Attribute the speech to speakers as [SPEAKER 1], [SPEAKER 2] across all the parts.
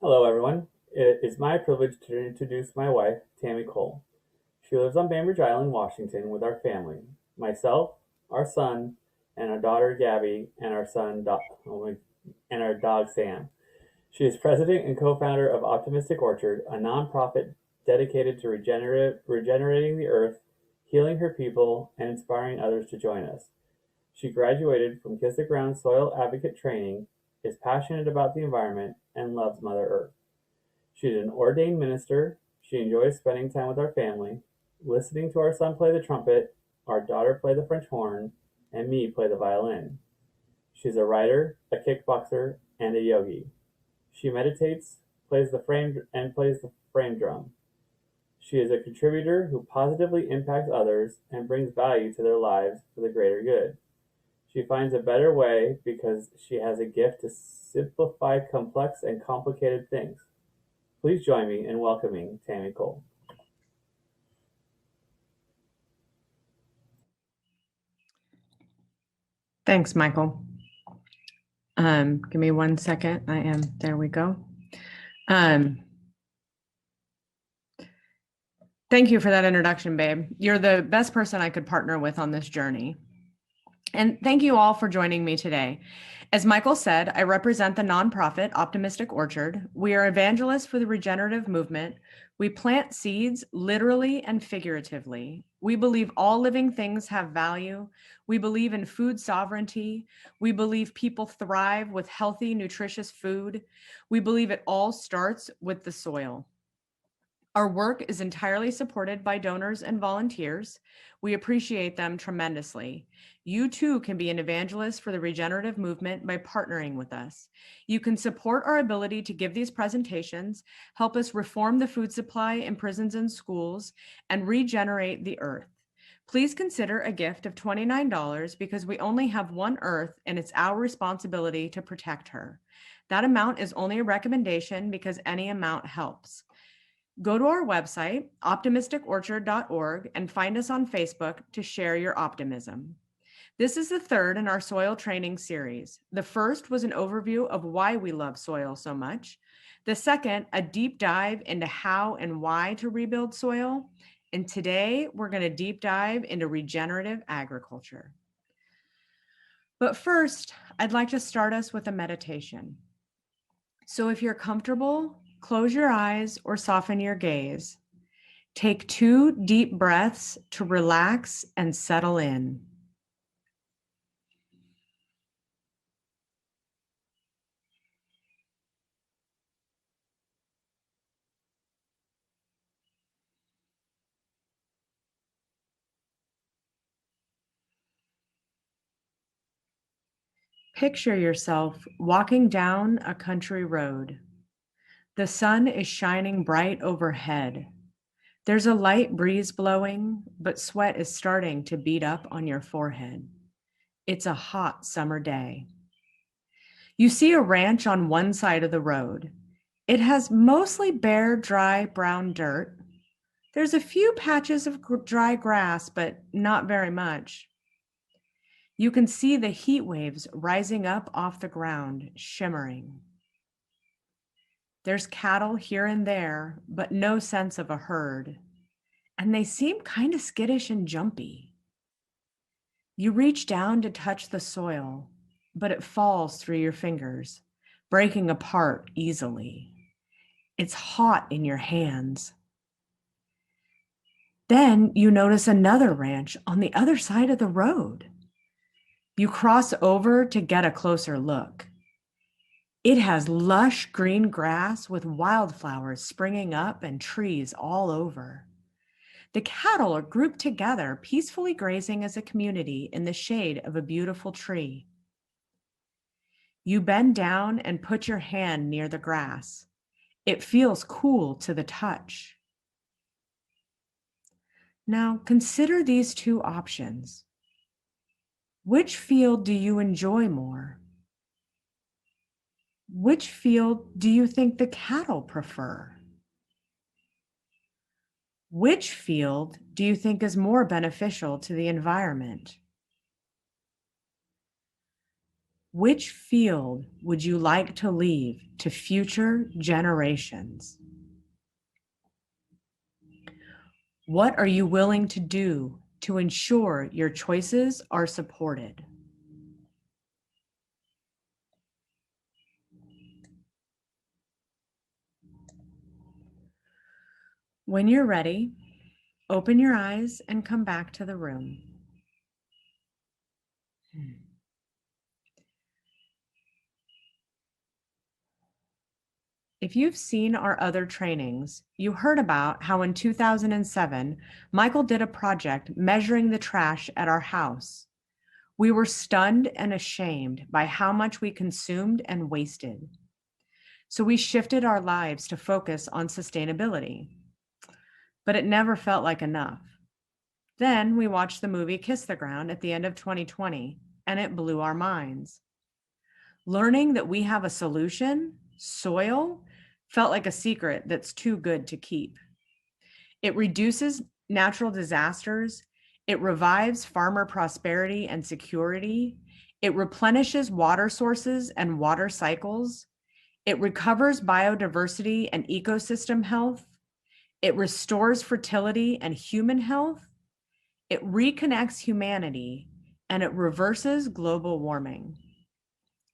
[SPEAKER 1] Hello, everyone. It is my privilege to introduce my wife, Tammy Cole. She lives on Bainbridge Island, Washington, with our family, myself, our son, and our daughter Gabby, and and our dog Sam. She is president and co-founder of Optimistic Orchard, a nonprofit dedicated to regenerating the earth, healing her people, and inspiring others to join us. She graduated from Kiss the Ground Soil Advocate training, is passionate about the environment, and loves Mother Earth. She's an ordained minister. She enjoys spending time with our family, listening to our son play the trumpet, our daughter play the French horn, and me play the violin. She's a writer, a kickboxer, and a yogi. She meditates, plays the frame drum. She is a contributor who positively impacts others and brings value to their lives for the greater good. She finds a better way because she has a gift to simplify complex and complicated things. Please join me in welcoming Tammy Cole.
[SPEAKER 2] Thanks, Michael. Give me 1 second. There we go. Thank you for that introduction, babe. You're the best person I could partner with on this journey. And thank you all for joining me today. As Michael said, I represent the nonprofit Optimistic Orchard. We are evangelists for the regenerative movement. We plant seeds literally and figuratively. We believe all living things have value. We believe in food sovereignty. We believe people thrive with healthy, nutritious food. We believe it all starts with the soil. Our work is entirely supported by donors and volunteers. We appreciate them tremendously. You too can be an evangelist for the regenerative movement by partnering with us. You can support our ability to give these presentations, help us reform the food supply in prisons and schools, and regenerate the earth. Please consider a gift of $29 because we only have one earth and it's our responsibility to protect her. That amount is only a recommendation because any amount helps. Go to our website, optimisticorchard.org, and find us on Facebook to share your optimism. This is the third in our soil training series. The first was an overview of why we love soil so much. The second, a deep dive into how and why to rebuild soil. And today, we're going to deep dive into regenerative agriculture. But first, I'd like to start us with a meditation. So if you're comfortable, close your eyes or soften your gaze. Take 2 deep breaths to relax and settle in. Picture yourself walking down a country road. The sun is shining bright overhead. There's a light breeze blowing, but sweat is starting to bead up on your forehead. It's a hot summer day. You see a ranch on one side of the road. It has mostly bare, dry, brown dirt. There's a few patches of dry grass, but not very much. You can see the heat waves rising up off the ground, shimmering. There's cattle here and there, but no sense of a herd. And they seem kind of skittish and jumpy. You reach down to touch the soil, but it falls through your fingers, breaking apart easily. It's hot in your hands. Then you notice another ranch on the other side of the road. You cross over to get a closer look. It has lush green grass with wildflowers springing up and trees all over. The cattle are grouped together, peacefully grazing as a community in the shade of a beautiful tree. You bend down and put your hand near the grass. It feels cool to the touch. Now consider these 2 options. Which field do you enjoy more? Which field do you think the cattle prefer? Which field do you think is more beneficial to the environment? Which field would you like to leave to future generations? What are you willing to do to ensure your choices are supported? When you're ready, open your eyes and come back to the room. If you've seen our other trainings, you heard about how in 2007, Michael did a project measuring the trash at our house. We were stunned and ashamed by how much we consumed and wasted. So we shifted our lives to focus on sustainability. But it never felt like enough. Then we watched the movie Kiss the Ground at the end of 2020, and it blew our minds. Learning that we have a solution, soil, felt like a secret that's too good to keep. It reduces natural disasters. It revives farmer prosperity and security. It replenishes water sources and water cycles. It recovers biodiversity and ecosystem health. It restores fertility and human health. It reconnects humanity, and it reverses global warming.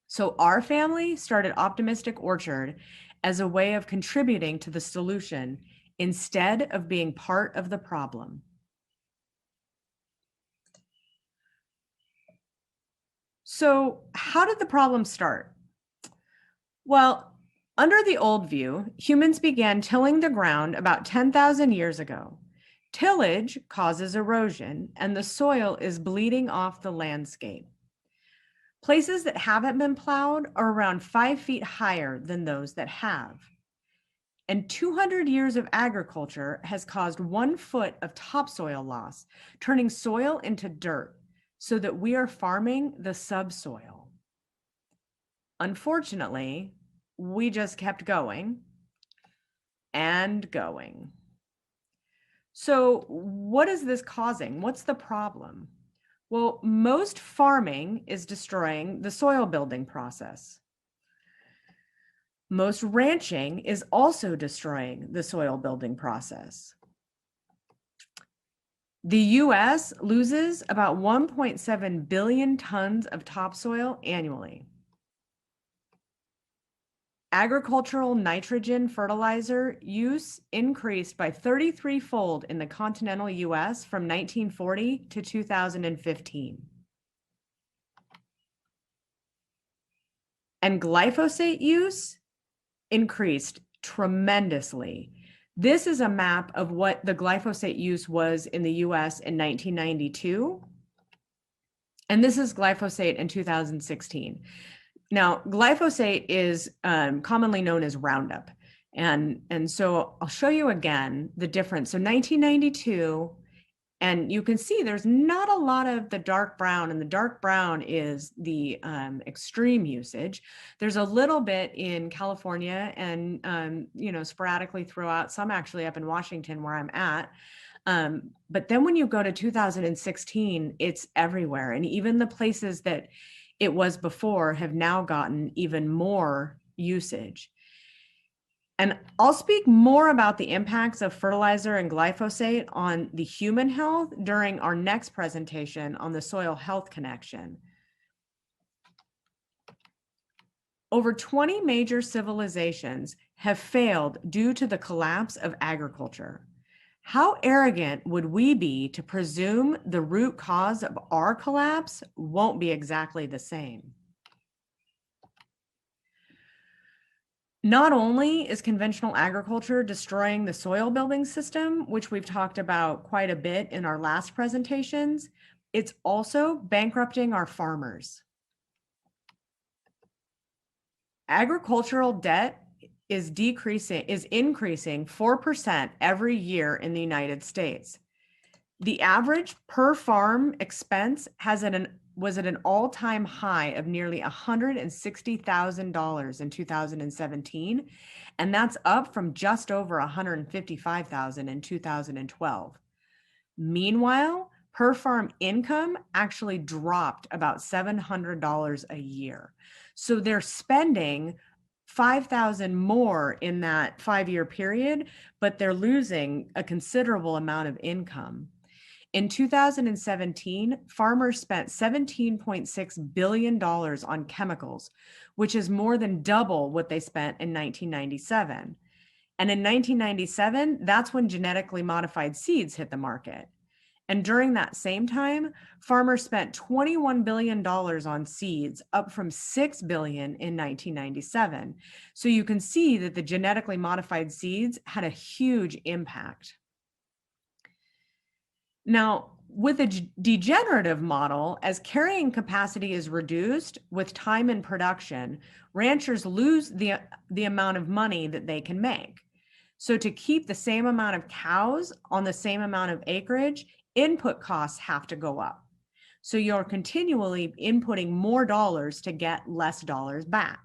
[SPEAKER 2] So our family started Optimistic Orchard as a way of contributing to the solution instead of being part of the problem. So how did the problem start? Well, under the old view, humans began tilling the ground about 10,000 years ago. Tillage causes erosion, and the soil is bleeding off the landscape. Places that haven't been plowed are around 5 feet higher than those that have. And 200 years of agriculture has caused 1 foot of topsoil loss, turning soil into dirt so that we are farming the subsoil. Unfortunately, we just kept going and going. So what is this causing? What's the problem? Well, most farming is destroying the soil building process. Most ranching is also destroying the soil building process. The US loses about 1.7 billion tons of topsoil annually. Agricultural nitrogen fertilizer use increased by 33-fold in the continental US from 1940 to 2015. And glyphosate use increased tremendously. This is a map of what the glyphosate use was in the US in 1992. And this is glyphosate in 2016. Now, glyphosate is commonly known as Roundup. And so I'll show you again the difference. So 1992, and you can see there's not a lot of the dark brown, and the dark brown is the extreme usage. There's a little bit in California and, sporadically throughout, some actually up in Washington where I'm at. But then when you go to 2016, it's everywhere. And even the places that it was before have now gotten even more usage. And I'll speak more about the impacts of fertilizer and glyphosate on the human health during our next presentation on the soil health connection. Over 20 major civilizations have failed due to the collapse of agriculture. How arrogant would we be to presume the root cause of our collapse won't be exactly the same? Not only is conventional agriculture destroying the soil building system, which we've talked about quite a bit in our last presentations, it's also bankrupting our farmers. Agricultural debt is increasing 4% every year in the United States. The average per farm expense was at an all-time high of nearly $160,000 in 2017, and that's up from just over $155,000 in 2012. Meanwhile, per farm income actually dropped about $700 a year. So they're spending $5,000 more in that 5-year period, but they're losing a considerable amount of income. In 2017, farmers spent $17.6 billion on chemicals, which is more than double what they spent in 1997. And in 1997, that's when genetically modified seeds hit the market. And during that same time, farmers spent $21 billion on seeds, up from $6 billion in 1997. So you can see that the genetically modified seeds had a huge impact. Now, with a degenerative model, as carrying capacity is reduced with time in production, ranchers lose the amount of money that they can make. So to keep the same amount of cows on the same amount of acreage, input costs have to go up. So you're continually inputting more dollars to get less dollars back.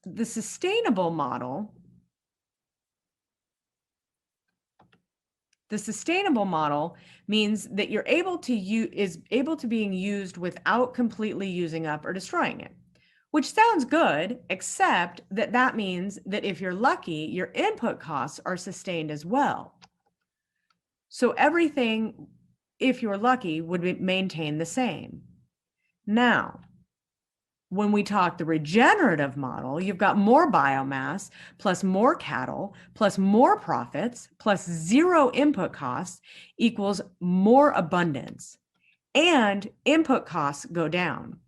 [SPEAKER 2] The sustainable model means that you're able to being used without completely using up or destroying it, which sounds good, except that means that if you're lucky, your input costs are sustained as well. So everything, if you're lucky, would maintain the same. Now, when we talk the regenerative model, you've got more biomass plus more cattle plus more profits plus zero input costs equals more abundance, and input costs go down.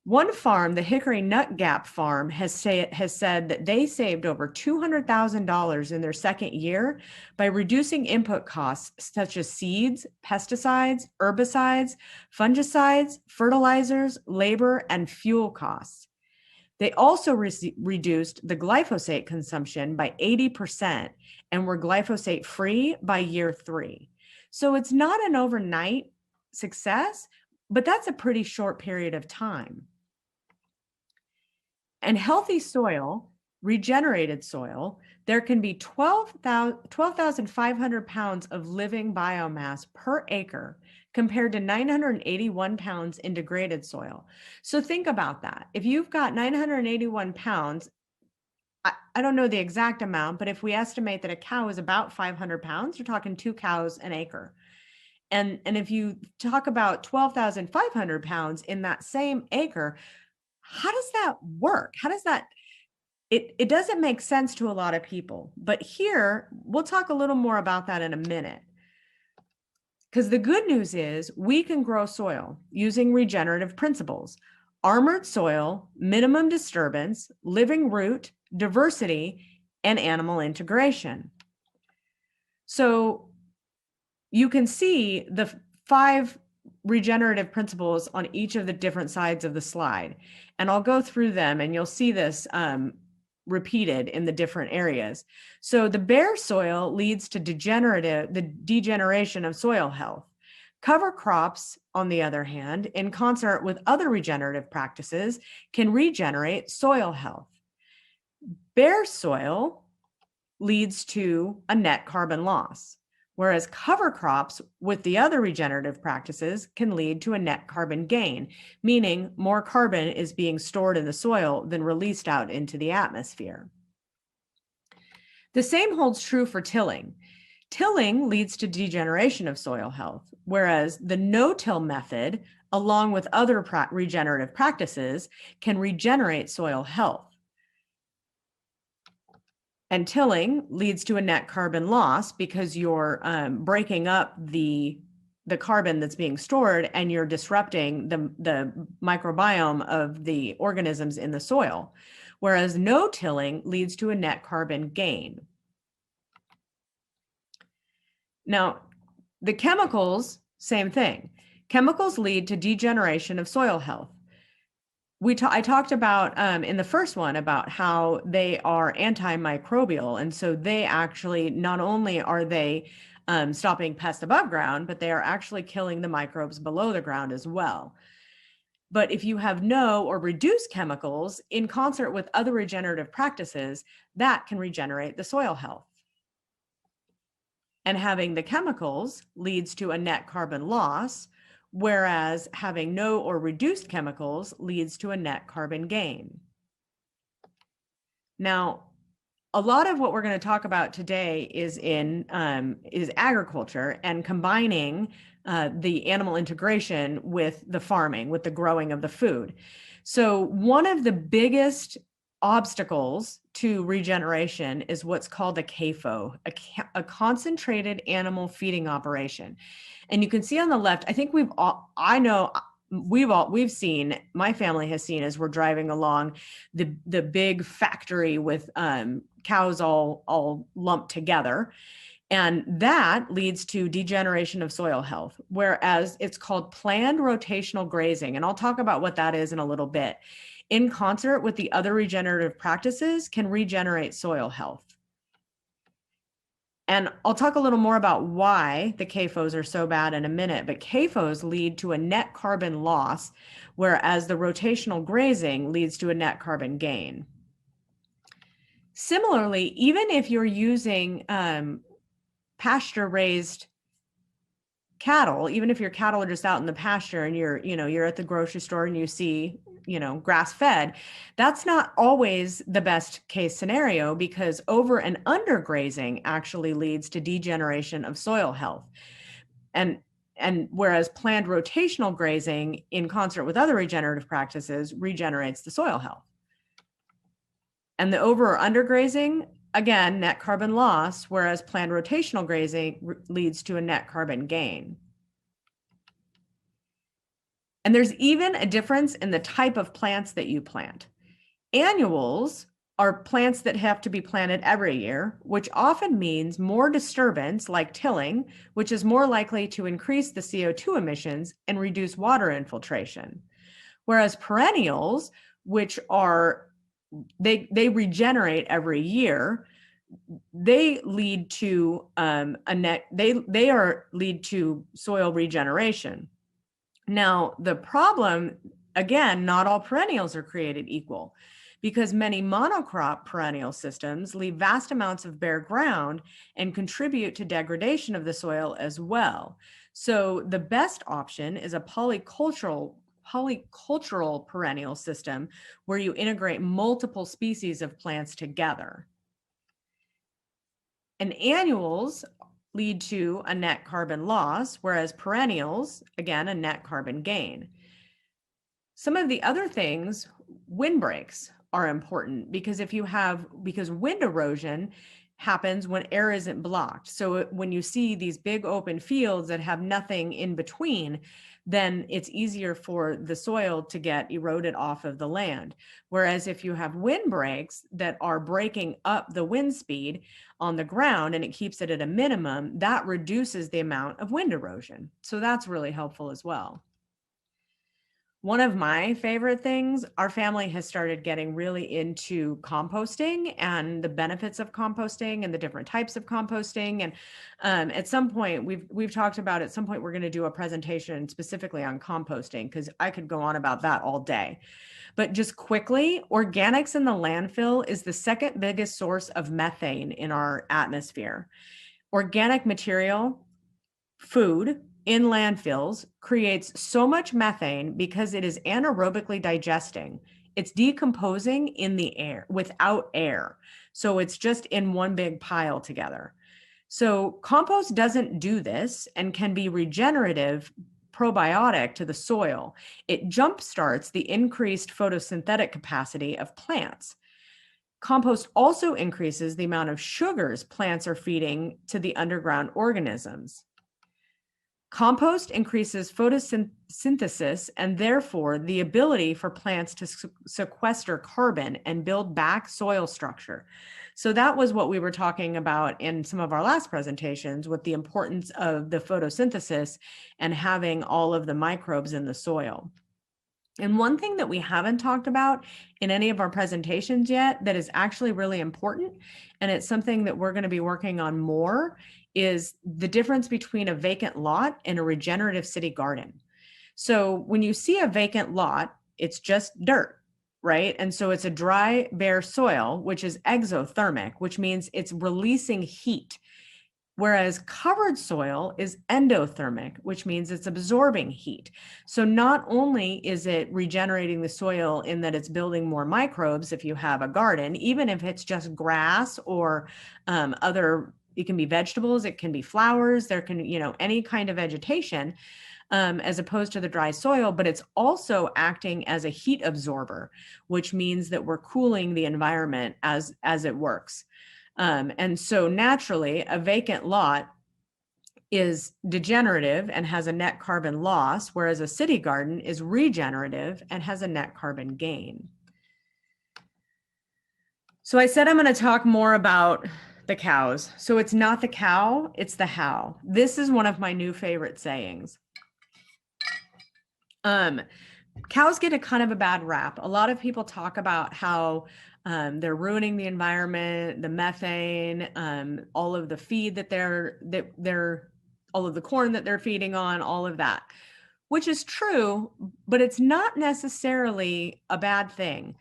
[SPEAKER 2] One farm, the Hickory Nut Gap Farm, has said that they saved over $200,000 in their second year by reducing input costs such as seeds, pesticides, herbicides, fungicides, fertilizers, labor, and fuel costs. They also reduced the glyphosate consumption by 80% and were glyphosate free by year 3. So it's not an overnight success, but that's a pretty short period of time. And healthy soil, regenerated soil, there can be 12,500 pounds of living biomass per acre compared to 981 pounds in degraded soil. So think about that. If you've got 981 pounds, I don't know the exact amount, but if we estimate that a cow is about 500 pounds, you're talking 2 cows an acre. And if you talk about 12,500 pounds in that same acre, how does that work? How does that, it doesn't make sense to a lot of people, but here we'll talk a little more about that in a minute. Because the good news is we can grow soil using regenerative principles: armored soil, minimum disturbance, living root, diversity, and animal integration. So you can see the 5 regenerative principles on each of the different sides of the slide. And I'll go through them and you'll see this repeated in the different areas. So the bare soil leads to the degeneration of soil health. Cover crops, on the other hand, in concert with other regenerative practices, can regenerate soil health. Bare soil leads to a net carbon loss, whereas cover crops with the other regenerative practices can lead to a net carbon gain, meaning more carbon is being stored in the soil than released out into the atmosphere. The same holds true for tilling. Tilling leads to degeneration of soil health, whereas the no-till method, along with other regenerative practices, can regenerate soil health. And tilling leads to a net carbon loss because you're breaking up the carbon that's being stored and you're disrupting the microbiome of the organisms in the soil. Whereas no tilling leads to a net carbon gain. Now, the chemicals, same thing. Chemicals lead to degeneration of soil health. I talked about in the first one about how they are antimicrobial. And so they actually, not only are they stopping pests above ground, but they are actually killing the microbes below the ground as well. But if you have no or reduced chemicals in concert with other regenerative practices, that can regenerate the soil health. And having the chemicals leads to a net carbon loss, whereas having no or reduced chemicals leads to a net carbon gain. Now, a lot of what we're going to talk about today is agriculture and combining the animal integration with the farming, with the growing of the food. So one of the biggest obstacles to regeneration is what's called a CAFO, a concentrated animal feeding operation. And you can see on the left, I think we've seen, my family has seen as we're driving along the big factory with cows all lumped together. And that leads to degeneration of soil health, whereas it's called planned rotational grazing. And I'll talk about what that is in a little bit. In concert with the other regenerative practices can regenerate soil health. And I'll talk a little more about why the CAFOs are so bad in a minute, but CAFOs lead to a net carbon loss, whereas the rotational grazing leads to a net carbon gain. Similarly, even if you're using pasture-raised cattle, even if your cattle are just out in the pasture and you're at the grocery store and you see, grass-fed, that's not always the best case scenario, because over and under grazing actually leads to degeneration of soil health. And whereas planned rotational grazing in concert with other regenerative practices regenerates the soil health. And the over or under grazing, again, net carbon loss, whereas planned rotational grazing leads to a net carbon gain. And there's even a difference in the type of plants that you plant. Annuals are plants that have to be planted every year, which often means more disturbance like tilling, which is more likely to increase the CO2 emissions and reduce water infiltration. Whereas perennials, which are they regenerate every year, they lead to lead to soil regeneration. Now, the problem, again, not all perennials are created equal, because many monocrop perennial systems leave vast amounts of bare ground and contribute to degradation of the soil as well. So the best option is a polycultural perennial system where you integrate multiple species of plants together. And annuals lead to a net carbon loss, whereas perennials, again, a net carbon gain. Some of the other things, windbreaks are important, because wind erosion happens when air isn't blocked. So when you see these big open fields that have nothing in between, then it's easier for the soil to get eroded off of the land. Whereas if you have windbreaks that are breaking up the wind speed on the ground and it keeps it at a minimum, that reduces the amount of wind erosion. So that's really helpful as well. One of my favorite things, our family has started getting really into composting and the benefits of composting and the different types of composting. And at some point, we've talked about, at some point, we're going to do a presentation specifically on composting, because I could go on about that all day. But just quickly, organics in the landfill is the second biggest source of methane in our atmosphere. Organic material, food, in landfills creates so much methane because it is anaerobically digesting. It's decomposing in the air without air. So it's just in one big pile together. So compost doesn't do this and can be regenerative, probiotic to the soil. It jumpstarts the increased photosynthetic capacity of plants. Compost also increases the amount of sugars plants are feeding to the underground organisms. Compost increases photosynthesis and therefore the ability for plants to sequester carbon and build back soil structure. So that was what we were talking about in some of our last presentations, with the importance of the photosynthesis and having all of the microbes in the soil. And one thing that we haven't talked about in any of our presentations yet that is actually really important, and it's something that we're going to be working on more, is the difference between a vacant lot and a regenerative city garden. So when you see a vacant lot, it's just dirt, right? And so it's a dry, bare soil, which is exothermic, which means it's releasing heat. Whereas covered soil is endothermic, which means it's absorbing heat. So not only is it regenerating the soil in that it's building more microbes if you have a garden, even if it's just grass or other, it can be vegetables, it can be flowers, there can, any kind of vegetation, as opposed to the dry soil, but it's also acting as a heat absorber, which means that we're cooling the environment as it works. And so naturally, a vacant lot is degenerative and has a net carbon loss, whereas a city garden is regenerative and has a net carbon gain. So I said I'm going to talk more about the cows. So it's not the cow, it's the how. This is one of my new favorite sayings. Cows get a kind of a bad rap. A lot of people talk about how they're ruining the environment, the methane, all of the feed that they're all of the corn that they're feeding on, all of that, which is true, but it's not necessarily a bad thing.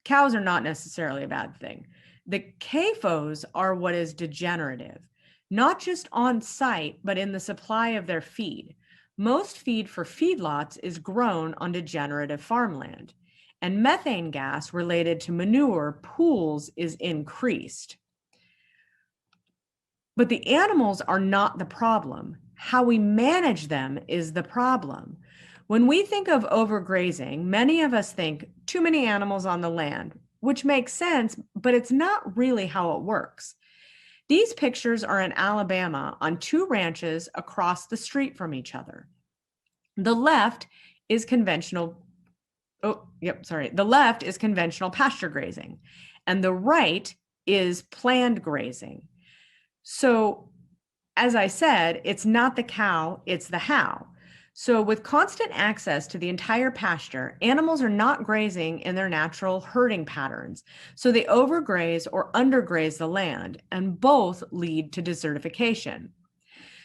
[SPEAKER 2] Cows are not necessarily a bad thing. The CAFOs are what is degenerative, not just on site, but in the supply of their feed. Most feed for feedlots is grown on degenerative farmland, and methane gas related to manure pools is increased. But the animals are not the problem. How we manage them is the problem. When we think of overgrazing, many of us think too many animals on the land, which makes sense, but it's not really how it works. These pictures are in Alabama on two ranches across the street from each other. The left is conventional, the left is conventional pasture grazing, and the right is planned grazing. So, as I said, it's not the cow, it's the how. So with constant access to the entire pasture, animals are not grazing in their natural herding patterns. So they overgraze or undergraze the land, and both lead to desertification.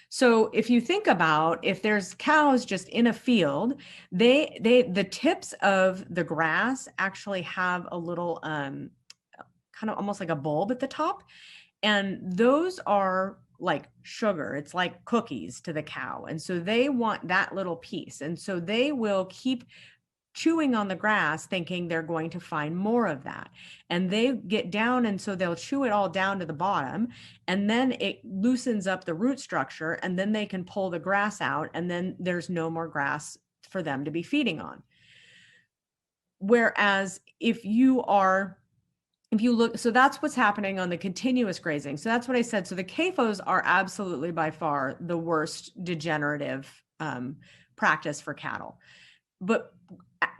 [SPEAKER 2] So if you think about, if there's cows just in a field, the tips of the grass actually have a little kind of almost like a bulb at the top. And those are like sugar. It's like cookies to the cow. And so they want that little piece. And so they will keep chewing on the grass thinking they're going to find more of that. And they get down, and so they'll chew it all down to the bottom, and then it loosens up the root structure, and then they can pull the grass out, and then there's no more grass for them to be feeding on. Whereas if you look, so that's what's happening on the continuous grazing. So that's what I said. So the CAFOs are absolutely by far the worst degenerative practice for cattle. But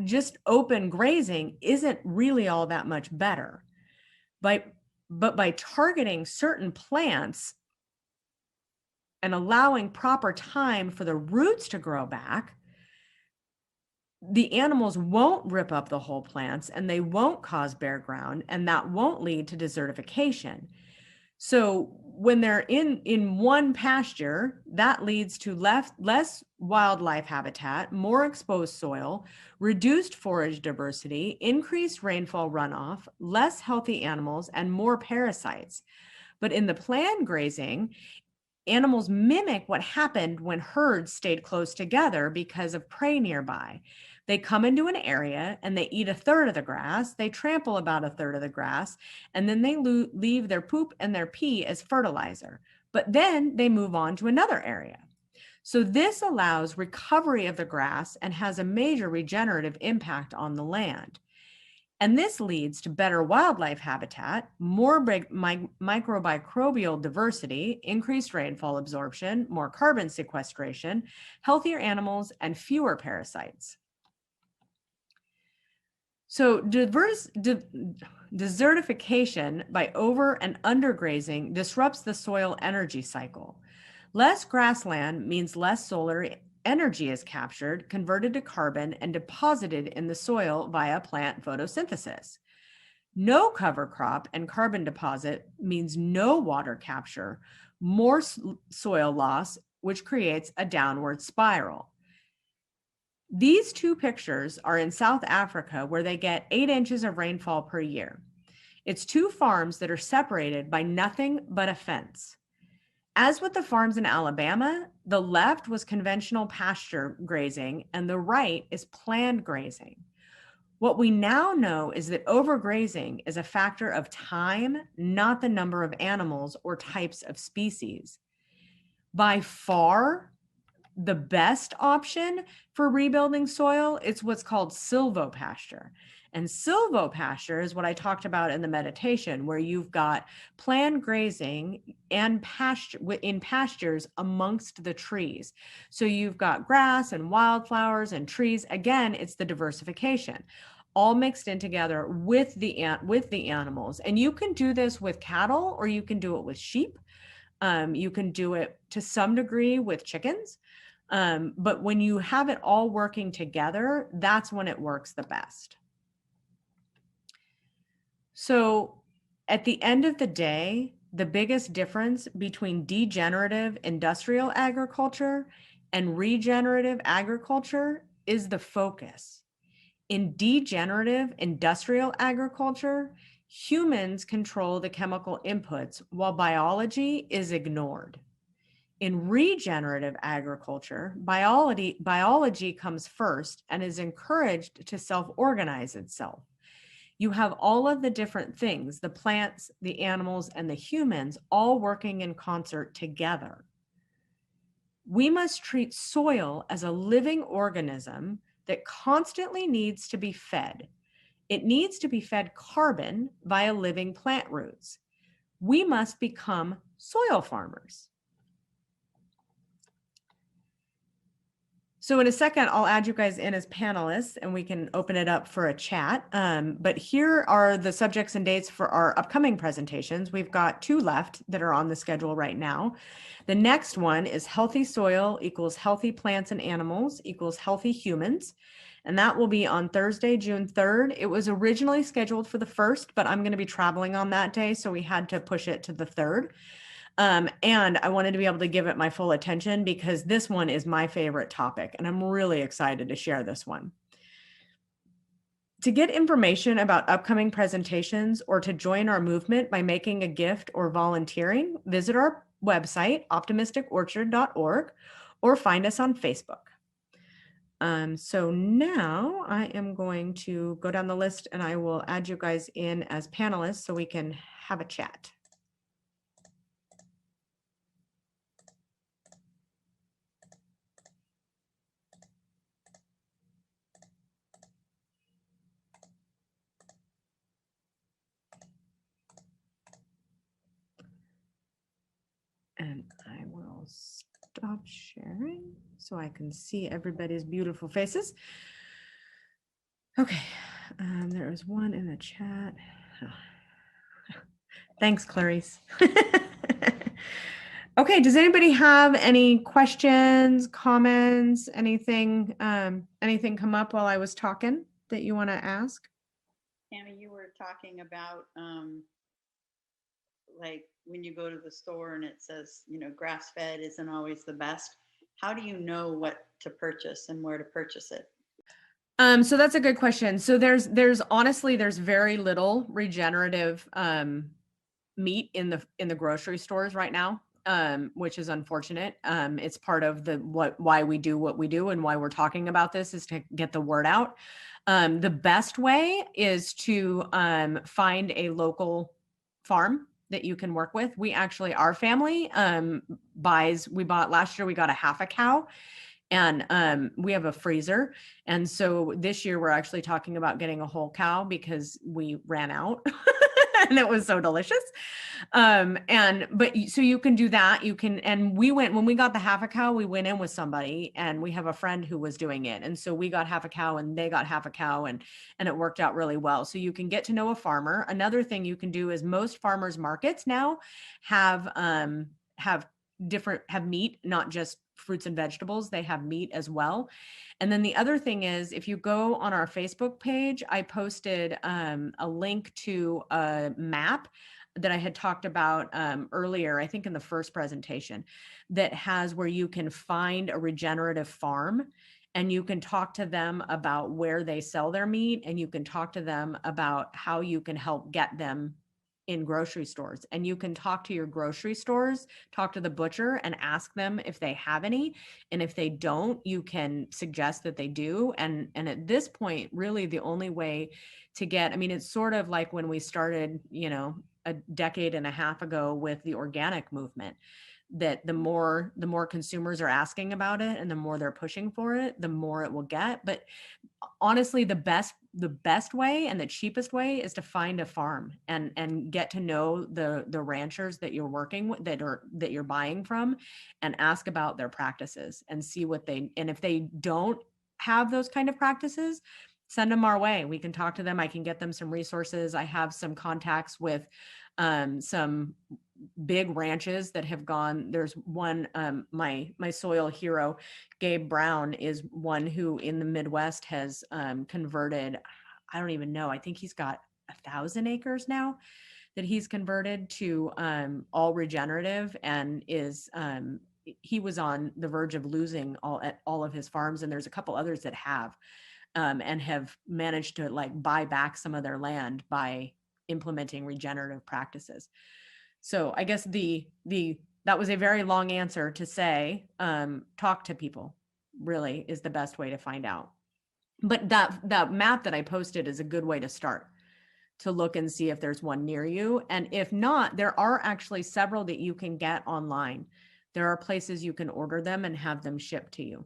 [SPEAKER 2] just open grazing isn't really all that much better. But by targeting certain plants and allowing proper time for the roots to grow back, the animals won't rip up the whole plants, and they won't cause bare ground, and that won't lead to desertification. So when they're in one pasture, that leads to less wildlife habitat, more exposed soil, reduced forage diversity, increased rainfall runoff, less healthy animals, and more parasites. But in the planned grazing, animals mimic what happened when herds stayed close together because of prey nearby. They come into an area and they eat a third of the grass, they trample about a third of the grass, and then they leave their poop and their pee as fertilizer. But then they move on to another area. So this allows recovery of the grass and has a major regenerative impact on the land. And this leads to better wildlife habitat, more microbial diversity, increased rainfall absorption, more carbon sequestration, healthier animals, and fewer parasites. So desertification by over and undergrazing disrupts the soil energy cycle. Less grassland means less solar energy is captured, converted to carbon, and deposited in the soil via plant photosynthesis. No cover crop and carbon deposit means no water capture, more soil loss, which creates a downward spiral. These two pictures are in South Africa, where they get 8 inches of rainfall per year. It's two farms that are separated by nothing but a fence. As with the farms in Alabama, the left was conventional pasture grazing and the right is planned grazing. What we now know is that overgrazing is a factor of time, not the number of animals or types of species. By far, the best option for rebuilding soil is what's called silvopasture. And silvopasture is what I talked about in the meditation, where you've got planned grazing and pasture in pastures amongst the trees. So you've got grass and wildflowers and trees. Again, it's the diversification all mixed in together with the animals. And you can do this with cattle or you can do it with sheep. You can do it to some degree with chickens. But when you have it all working together, that's when it works the best. So at the end of the day, the biggest difference between degenerative industrial agriculture and regenerative agriculture is the focus. In degenerative industrial agriculture, humans control the chemical inputs while biology is ignored. In regenerative agriculture, biology comes first and is encouraged to self-organize itself. You have all of the different things, the plants, the animals, and the humans all working in concert together. We must treat soil as a living organism that constantly needs to be fed. It needs to be fed carbon via living plant roots. We must become soil farmers. So in a second, I'll add you guys in as panelists and we can open it up for a chat. But here are the subjects and dates for our upcoming presentations. We've got 2 left that are on the schedule right now. The next one is healthy soil equals healthy plants and animals equals healthy humans. And that will be on Thursday, June 3rd. It was originally scheduled for the 1st, but I'm going to be traveling on that day, so we had to push it to the 3rd. And I wanted to be able to give it my full attention because this one is my favorite topic, and I'm really excited to share this one. To get information about upcoming presentations or to join our movement by making a gift or volunteering, visit our website, optimisticorchard.org, or find us on Facebook. So now I am going to go down the list and I will add you guys in as panelists so we can have a chat. And I will stop sharing so I can see everybody's beautiful faces. Okay, there is one in the chat. Thanks, Clarice. Okay, does anybody have any questions, comments, anything come up while I was talking that you want to ask?
[SPEAKER 3] Tammy, you were talking about like when you go to the store and it says, grass-fed isn't always the best. How do you know what to purchase and where to purchase it?
[SPEAKER 2] So that's a good question. So there's honestly, there's very little regenerative meat in the grocery stores right now, which is unfortunate. It's part of why we do what we do and why we're talking about this is to get the word out. The best way is to find a local farm that you can work with. We actually, our family we bought last year, we got a half a cow. And we have a freezer. And so this year we're actually talking about getting a whole cow because we ran out and it was so delicious. So you can do that. And when we got the half a cow, we went in with somebody and we have a friend who was doing it. And so we got half a cow and they got half a cow and it worked out really well. So you can get to know a farmer. Another thing you can do is most farmers markets now have meat, not just fruits and vegetables. They have meat as well. And then the other thing is, if you go on our Facebook page, I posted a link to a map that I had talked about earlier, I think in the first presentation, that has where you can find a regenerative farm and you can talk to them about where they sell their meat and you can talk to them about how you can help get them in grocery stores, and you can talk to your grocery stores, talk to the butcher and ask them if they have any. And if they don't, you can suggest that they do. And at this point, really the only way to get, I mean, it's sort of like when we started, a decade and a half ago with the organic movement, that the more consumers are asking about it and the more they're pushing for it, the more it will get. But honestly, the best way and the cheapest way is to find a farm and get to know the ranchers that you're working with, that you're buying from, and ask about their practices and see and if they don't have those kind of practices, send them our way. We can talk to them. I can get them some resources. I have some contacts with some big ranches that have gone. There's one, my soil hero, Gabe Brown, is one who in the Midwest has converted, I don't even know, I think he's got 1,000 acres now that he's converted to all regenerative, and is he was on the verge of losing all of his farms, and there's a couple others that have and have managed to like buy back some of their land by implementing regenerative practices. So I guess that was a very long answer to say, talk to people really is the best way to find out. But that map that I posted is a good way to start, to look and see if there's one near you. And if not, there are actually several that you can get online. There are places you can order them and have them shipped to you.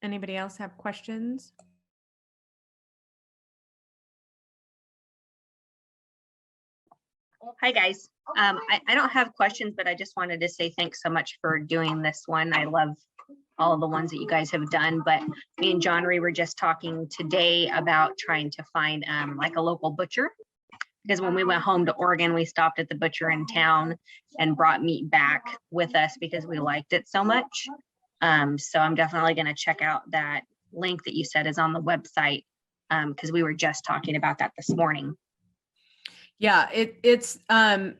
[SPEAKER 2] Anybody else have questions?
[SPEAKER 4] Hi, guys. I don't have questions, but I just wanted to say thanks so much for doing this one. I love all of the ones that you guys have done, but me and John Ree were just talking today about trying to find like a local butcher, because when we went home to Oregon, we stopped at the butcher in town and brought meat back with us because we liked it so much. So I'm definitely going to check out that link that you said is on the website, because we were just talking about that this morning.
[SPEAKER 2] Yeah, it's and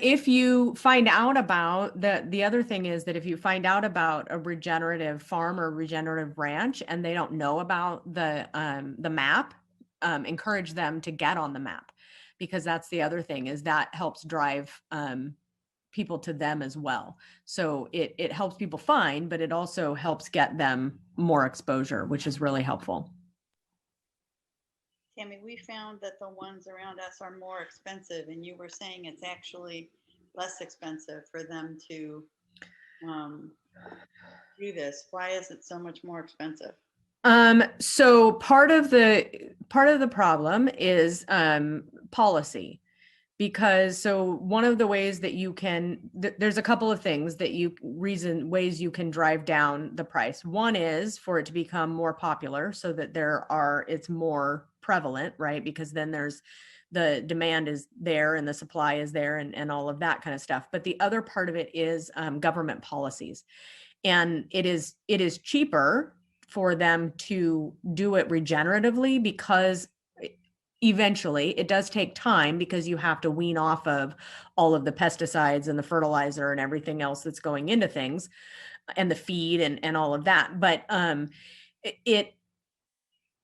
[SPEAKER 2] if you find out about the other thing is that if you find out about a regenerative farm or regenerative ranch and they don't know about the map, encourage them to get on the map, because that's the other thing, is that helps drive people to them as well. So it helps people find, but it also helps get them more exposure, which is really helpful.
[SPEAKER 3] Tammy, we found that the ones around us are more expensive, and you were saying it's actually less expensive for them to do this. Why is it so much more expensive?
[SPEAKER 2] So part of the problem is policy, because so one of the ways that you can, there's a couple of things that ways you can drive down the price. One is for it to become more popular, so that it's more prevalent, right? Because then the demand is there and the supply is there, and all of that kind of stuff. But the other part of it is government policies. And it is cheaper for them to do it regeneratively, because eventually it does take time, because you have to wean off of all of the pesticides and the fertilizer and everything else that's going into things, and the feed and all of that. But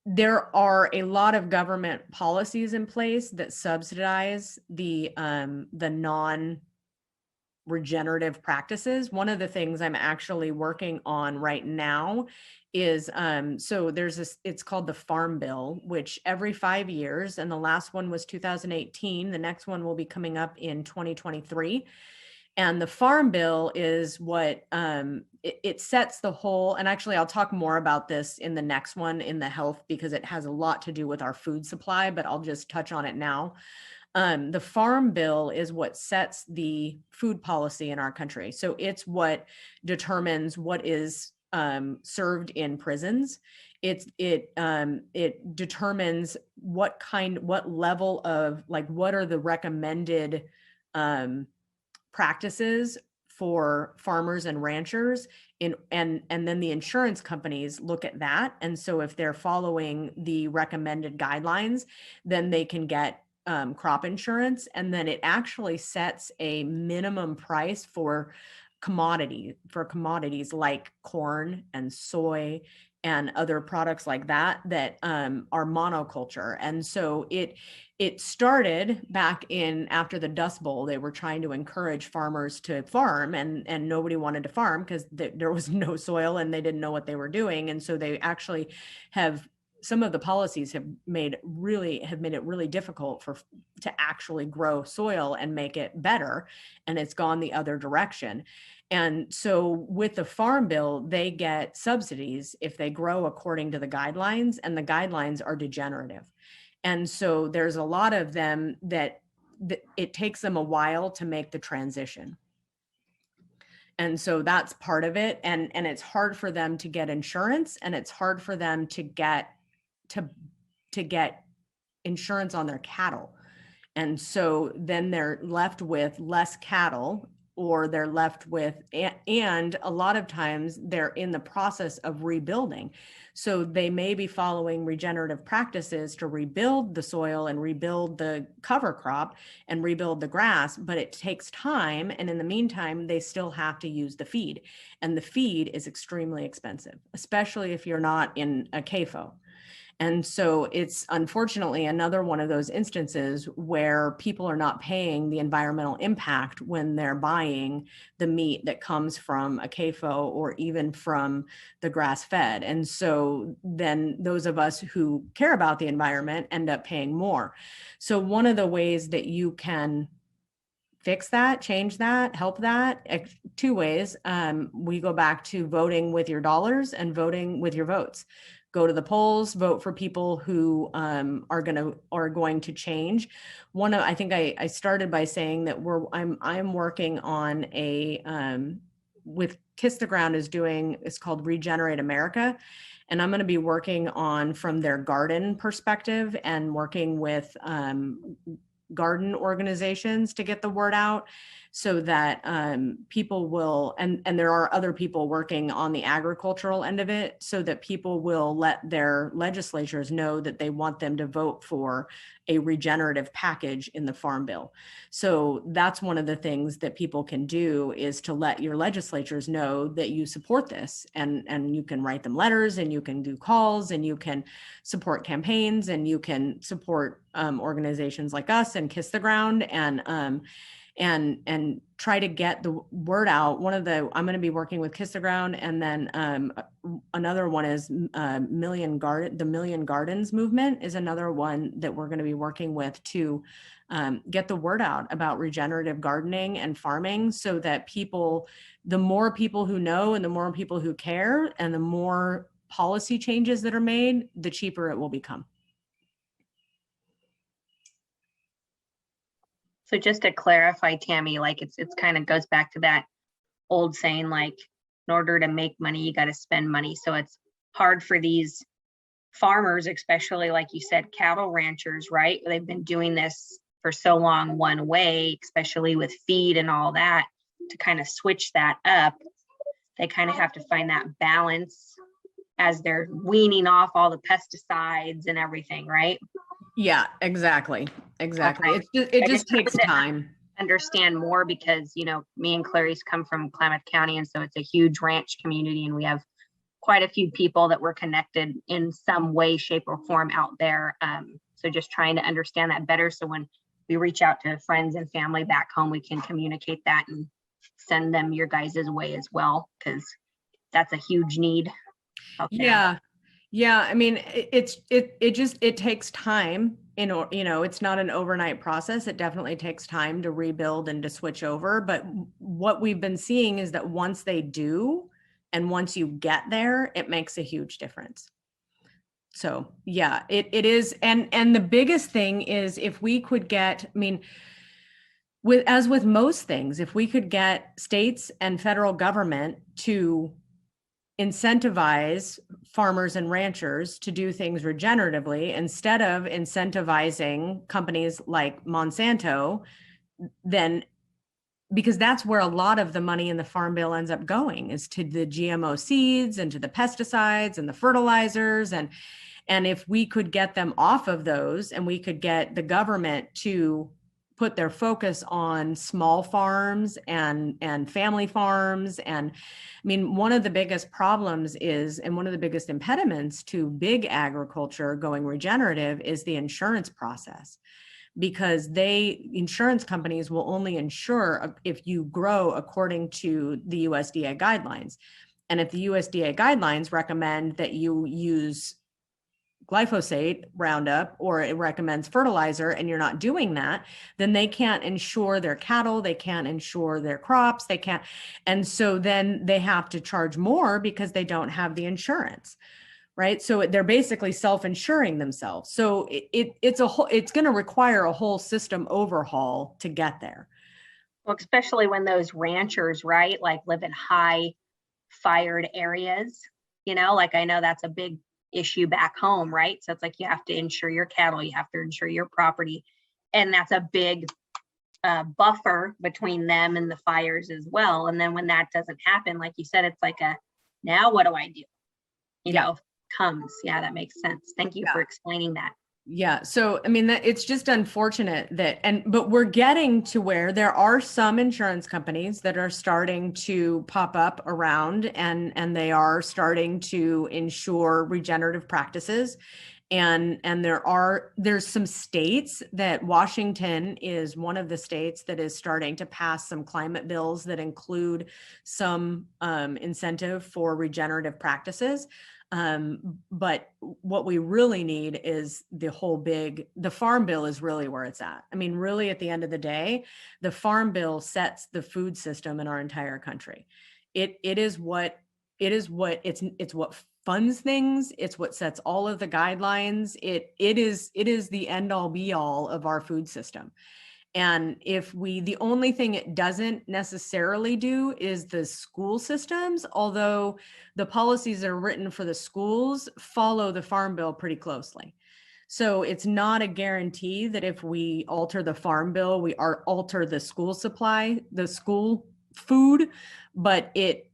[SPEAKER 2] there are a lot of government policies in place that subsidize the non-regenerative practices. One of the things I'm actually working on right now is so there's this, it's called the Farm Bill, which every 5 years, and the last one was 2018, the next one will be coming up in 2023. And the Farm Bill is what it sets the whole, and actually I'll talk more about this in the next one, in the health, because it has a lot to do with our food supply, but I'll just touch on it now. The Farm Bill is what sets the food policy in our country. So it's what determines what is served in prisons. It determines what level of, like, what are the recommended practices for farmers and ranchers and then the insurance companies look at that. And so if they're following the recommended guidelines, then they can get crop insurance. And then it actually sets a minimum price for commodities like corn and soy and other products like that are monoculture. And so it started back in after the Dust Bowl. They were trying to encourage farmers to farm, and nobody wanted to farm because there was no soil and they didn't know what they were doing. And so they actually have, some of the policies have made it really difficult to actually grow soil and make it better. And it's gone the other direction. And so with the Farm Bill, they get subsidies if they grow according to the guidelines, and the guidelines are degenerative. And so there's a lot of them that it takes them a while to make the transition. And so that's part of it. And it's hard for them to get insurance, and it's hard for them to get insurance on their cattle. And so then they're left with less cattle, or they're left with, and a lot of times they're in the process of rebuilding. So they may be following regenerative practices to rebuild the soil and rebuild the cover crop and rebuild the grass, but it takes time. And in the meantime, they still have to use the feed. And the feed is extremely expensive, especially if you're not in a CAFO. And so it's unfortunately another one of those instances where people are not paying the environmental impact when they're buying the meat that comes from a CAFO or even from the grass fed. And so then those of us who care about the environment end up paying more. So one of the ways that you can fix that, change that, help that, two ways. We go back to voting with your dollars and voting with your votes. Go to the polls, vote for people who are going to change. I think I started by saying that I'm working on with Kiss the Ground it's called Regenerate America. And I'm going to be working on from their garden perspective and working with garden organizations to get the word out, so that people will, and there are other people working on the agricultural end of it, so that people will let their legislatures know that they want them to vote for a regenerative package in the Farm Bill. So that's one of the things that people can do, is to let your legislatures know that you support this, and you can write them letters, and you can do calls, and you can support campaigns, and you can support organizations like us and Kiss the Ground, and try to get the word out. I'm going to be working with Kiss the Ground, and then another one is the Million Gardens movement is another one that we're going to be working with to get the word out about regenerative gardening and farming, so that the more people who know and the more people who care and the more policy changes that are made, the cheaper it will become.
[SPEAKER 4] So just to clarify, Tammy, like it's kind of goes back to that old saying, like, in order to make money, you got to spend money. So it's hard for these farmers, especially like you said, cattle ranchers, right? They've been doing this for so long one way, especially with feed and all that, to kind of switch that up. They kind of have to find that balance as they're weaning off all the pesticides and everything, right?
[SPEAKER 2] Yeah, exactly.
[SPEAKER 4] Okay.
[SPEAKER 2] It just takes time.
[SPEAKER 4] Understand more, because me and Clarice come from Klamath County, and so it's a huge ranch community, and we have quite a few people that we're connected in some way, shape, or form out there. So just trying to understand that better, so when we reach out to friends and family back home, we can communicate that and send them your guys' way as well, because that's a huge need out there.
[SPEAKER 2] Yeah. I mean, it takes time. It's not an overnight process. It definitely takes time to rebuild and to switch over. But what we've been seeing is that once they do, and once you get there, it makes a huge difference. So yeah, it is. And the biggest thing is, if we could get, as with most things, if we could get states and federal government to incentivize farmers and ranchers to do things regeneratively, instead of incentivizing companies like Monsanto, then, because that's where a lot of the money in the Farm Bill ends up going, is to the GMO seeds and to the pesticides and the fertilizers. And if we could get them off of those, and we could get the government to put their focus on small farms and family farms. And I mean, one of the biggest problems is, and one of the biggest impediments to big agriculture going regenerative is the insurance process, because insurance companies will only insure if you grow according to the USDA guidelines. And if the USDA guidelines recommend that you use glyphosate, Roundup, or it recommends fertilizer, and you're not doing that, then they can't insure their cattle, they can't insure their crops, they can't. And so then they have to charge more because they don't have the insurance, right? So they're basically self-insuring themselves. So it's going to require a whole system overhaul to get there.
[SPEAKER 4] Well, especially when those ranchers, right, like live in high fired areas, like I know that's a big issue back home, right? So it's like you have to insure your cattle, you have to insure your property, and that's a big buffer between them and the fires as well. And then when that doesn't happen, like you said, it's like now what do I do? Comes. Yeah, that makes sense. Thank you for explaining that.
[SPEAKER 2] Yeah. So, I mean, it's just unfortunate but we're getting to where there are some insurance companies that are starting to pop up around, and they are starting to insure regenerative practices. And there's some states that Washington is one of the states that is starting to pass some climate bills that include some incentive for regenerative practices. But what we really need is the Farm Bill is really where it's at. I mean, really at the end of the day, the Farm Bill sets the food system in our entire country. It's what funds things. It's what sets all of the guidelines. It is the end all be all of our food system. And the only thing it doesn't necessarily do is the school systems, although the policies that are written for the schools follow the Farm Bill pretty closely. So it's not a guarantee that if we alter the Farm Bill, we alter the school supply, the school food, but it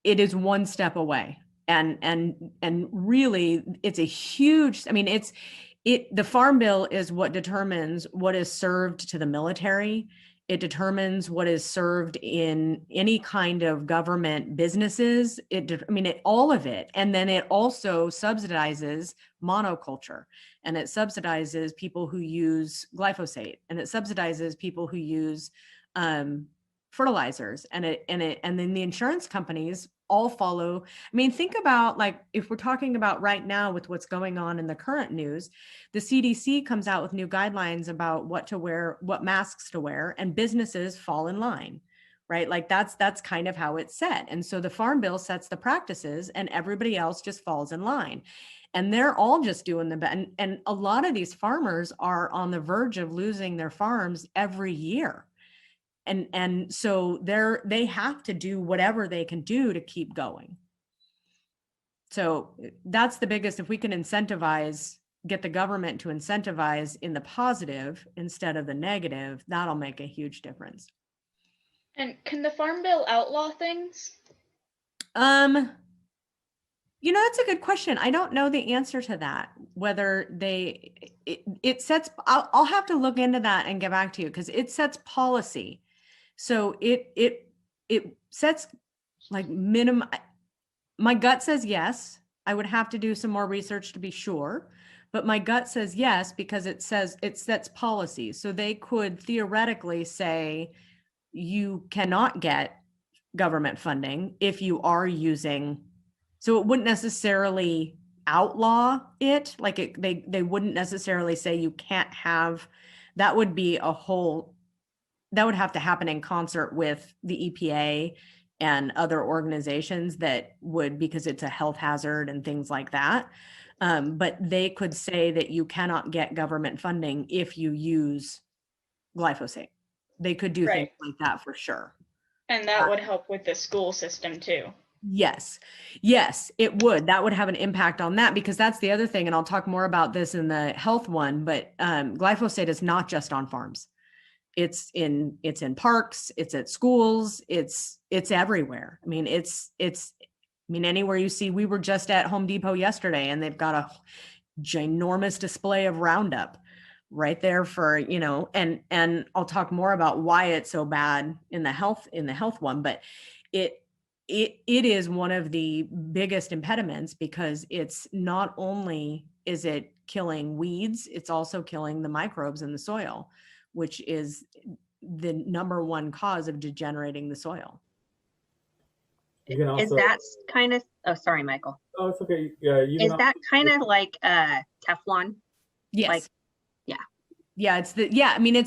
[SPEAKER 2] is one step away. And really it's a huge, I mean, the Farm Bill is what determines what is served to the military. It determines what is served in any kind of government businesses. All of it. And then it also subsidizes monoculture, and it subsidizes people who use glyphosate, and it subsidizes people who use fertilizers, and then the insurance companies all follow. I mean, think about, like, if we're talking about right now with what's going on in the current news, the CDC comes out with new guidelines about what to wear, what masks to wear, and businesses fall in line, right? Like that's kind of how it's set. And so the Farm Bill sets the practices and everybody else just falls in line. And they're all just doing the best. And a lot of these farmers are on the verge of losing their farms every year. And so they have to do whatever they can do to keep going. So that's the biggest, if we can get the government to incentivize in the positive instead of the negative, that'll make a huge difference.
[SPEAKER 5] And can the Farm Bill outlaw things?
[SPEAKER 2] That's a good question. I don't know the answer to that, whether it sets, I'll have to look into that and get back to you, because it sets policy. So it sets like minimum. My gut says yes. I would have to do some more research to be sure, but my gut says yes, because it says it sets policies. So they could theoretically say you cannot get government funding if you are using. So it wouldn't necessarily outlaw it. Like they wouldn't necessarily say you can't have. That would be that would have to happen in concert with the EPA and other organizations that would, because it's a health hazard and things like that. But they could say that you cannot get government funding if you use glyphosate. They could do things like that for sure.
[SPEAKER 5] And that would help with the school system too.
[SPEAKER 2] Yes, it would. That would have an impact on that, because that's the other thing. And I'll talk more about this in the health one, but glyphosate is not just on farms. It's in parks, it's at schools, it's everywhere. I mean, anywhere you see. We were just at Home Depot yesterday, and they've got a ginormous display of Roundup right there for, and I'll talk more about why it's so bad in the health one, but it is one of the biggest impediments, because it's not only is it killing weeds, it's also killing the microbes in the soil, which is the number one cause of degenerating the soil.
[SPEAKER 1] You can
[SPEAKER 4] Is
[SPEAKER 1] also,
[SPEAKER 4] that kind of, oh, sorry, Michael.
[SPEAKER 1] oh, it's okay. Yeah, you
[SPEAKER 4] Is
[SPEAKER 1] can
[SPEAKER 4] that kind of like Teflon?
[SPEAKER 2] Yes.
[SPEAKER 4] Like,
[SPEAKER 2] Yeah, it's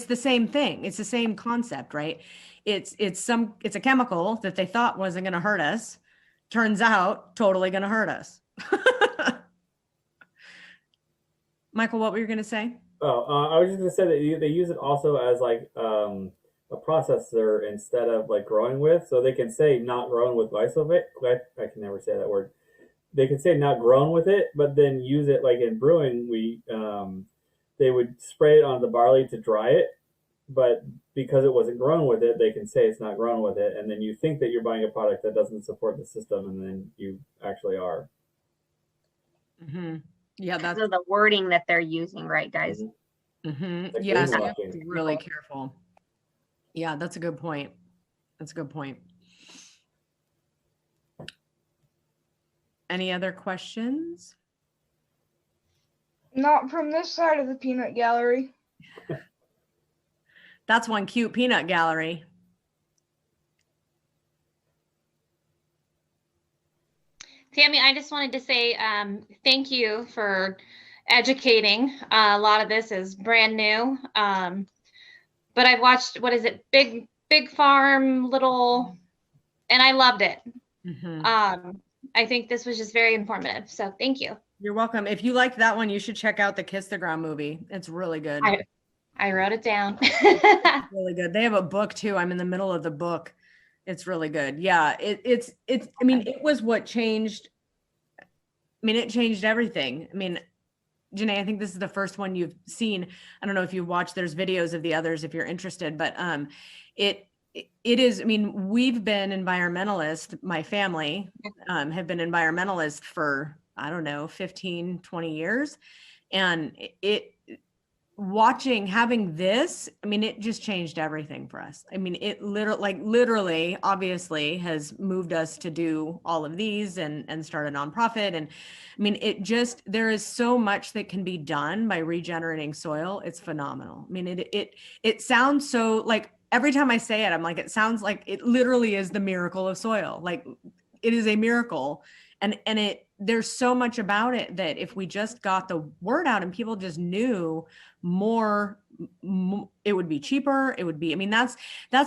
[SPEAKER 2] the same thing. It's the same concept, right? It's a chemical that they thought wasn't going to hurt us. Turns out totally going to hurt us. Michael, what were you going to say?
[SPEAKER 1] Oh, I was just gonna say that they use it also as like a processor instead of like growing with, so they can say not grown with glyphosate. I can never say that word. They can say not grown with it, but then use it like in brewing. They would spray it on the barley to dry it, but because it wasn't grown with it, they can say it's not grown with it, and then you think that you're buying a product that doesn't support the system, and then you actually are.
[SPEAKER 2] Mm-hmm. Yeah, that's
[SPEAKER 4] because of the wording that they're using, right, guys?
[SPEAKER 2] Mm-hmm.
[SPEAKER 1] Like
[SPEAKER 2] Yes, you have
[SPEAKER 1] greenwashing.
[SPEAKER 2] to be really careful. Yeah, that's a good point. That's a good point. Any other questions?
[SPEAKER 6] Not from this side of the peanut gallery.
[SPEAKER 2] That's one cute peanut gallery.
[SPEAKER 7] Tammy, I just wanted to say thank you for educating. A lot of this is brand new, but I've watched, what is it, Big Farm, Little, and I loved it.
[SPEAKER 2] Mm-hmm.
[SPEAKER 7] I think this was just very informative. So thank you.
[SPEAKER 2] You're welcome. If you liked that one, you should check out the Kiss the Ground movie. It's really good.
[SPEAKER 7] I wrote it down.
[SPEAKER 2] Really good. They have a book too. I'm in the middle of the book. It's really good. Yeah, it's I mean, it was what changed. I mean, it changed everything. I mean, Janae, I think this is the first one you've seen. I don't know if you watched, there's videos of the others if you're interested, but it is, I mean, we've been environmentalists, my family have been environmentalists for, I don't know, 15, 20 years. And having this, I mean, it just changed everything for us. I mean, it literally, obviously has moved us to do all of these and start a nonprofit. And I mean, there is so much that can be done by regenerating soil. It's phenomenal. I mean, it sounds so, like, every time I say it, I'm like, it sounds like it literally is the miracle of soil. Like, it is a miracle. And there's so much about it that if we just got the word out and people just knew more, it would be cheaper. It would be, I mean, that's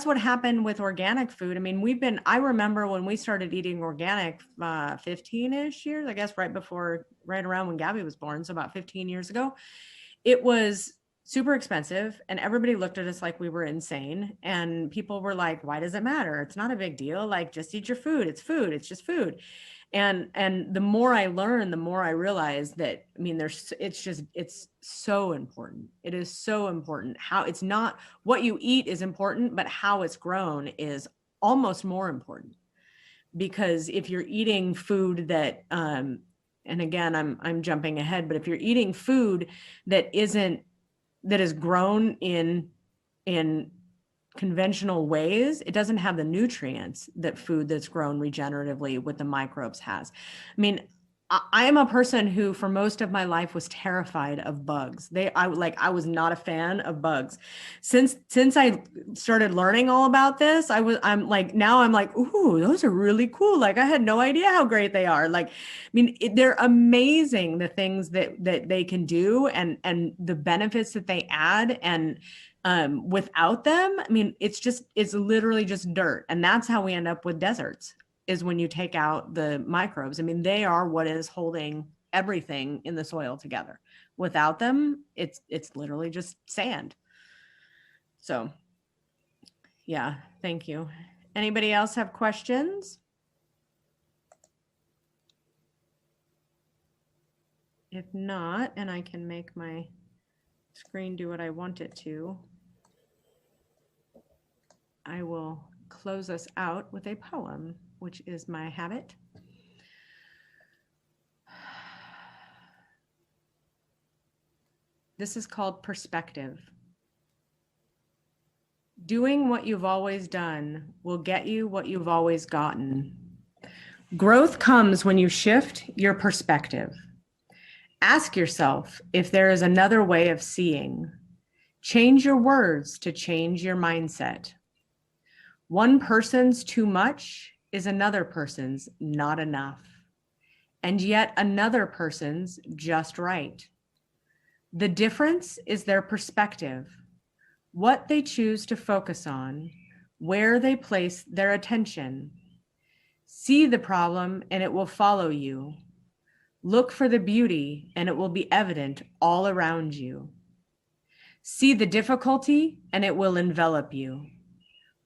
[SPEAKER 2] what happened with organic food. I mean, I remember when we started eating organic 15-ish years, I guess, right around when Gabby was born. So about 15 years ago, it was super expensive and everybody looked at us like we were insane. And people were like, why does it matter? It's not a big deal. Like, just eat your food. It's food. It's just food. And the more I learn, the more I realize that, I mean, it's so important. It is so important. How it's not what you eat is important, but how it's grown is almost more important. Because if you're eating food that, and again, I'm jumping ahead, but if you're eating food that is grown in conventional ways, it doesn't have the nutrients that food that's grown regeneratively with the microbes has. I mean, I am a person who for most of my life was terrified of bugs. I was not a fan of bugs. Since I started learning all about this, I'm like, ooh, those are really cool. Like, I had no idea how great they are. Like, I mean, they're amazing, the things that they can do and the benefits that they add. And without them, I mean, it's literally just dirt. And that's how we end up with deserts, is when you take out the microbes. I mean, they are what is holding everything in the soil together. Without them, it's literally just sand. So yeah, thank you. Anybody else have questions? If not, and I can make my screen do what I want it to, I will close us out with a poem, which is my habit. This is called perspective. Doing what you've always done will get you what you've always gotten. Growth comes when you shift your perspective. Ask yourself if there is another way of seeing. Change your words to change your mindset. One person's too much is another person's not enough, and yet another person's just right. The difference is their perspective, what they choose to focus on, where they place their attention. See the problem and it will follow you. Look for the beauty and it will be evident all around you. See the difficulty and it will envelop you.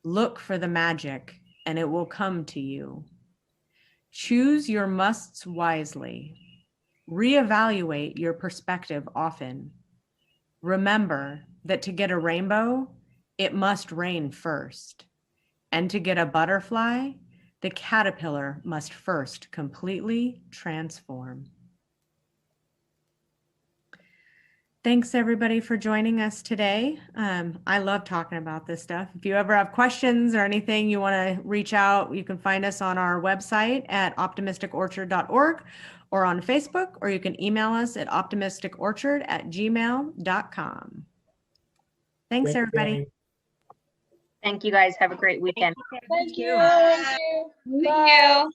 [SPEAKER 2] Look for the magic and it will come to you. Choose your musts wisely. Reevaluate your perspective often. Remember that to get a rainbow, it must rain first. And to get a butterfly, the caterpillar must first completely transform. Thanks everybody for joining us today. I love talking about this stuff. If you ever have questions or anything you want to reach out, you can find us on our website at optimisticorchard.org or on Facebook, or you can email us at optimisticorchard@gmail.com. Thanks, everybody.
[SPEAKER 1] Tammy.
[SPEAKER 4] Thank you guys. Have a great weekend.
[SPEAKER 6] Thank you.
[SPEAKER 5] Thank you.
[SPEAKER 7] Thank you.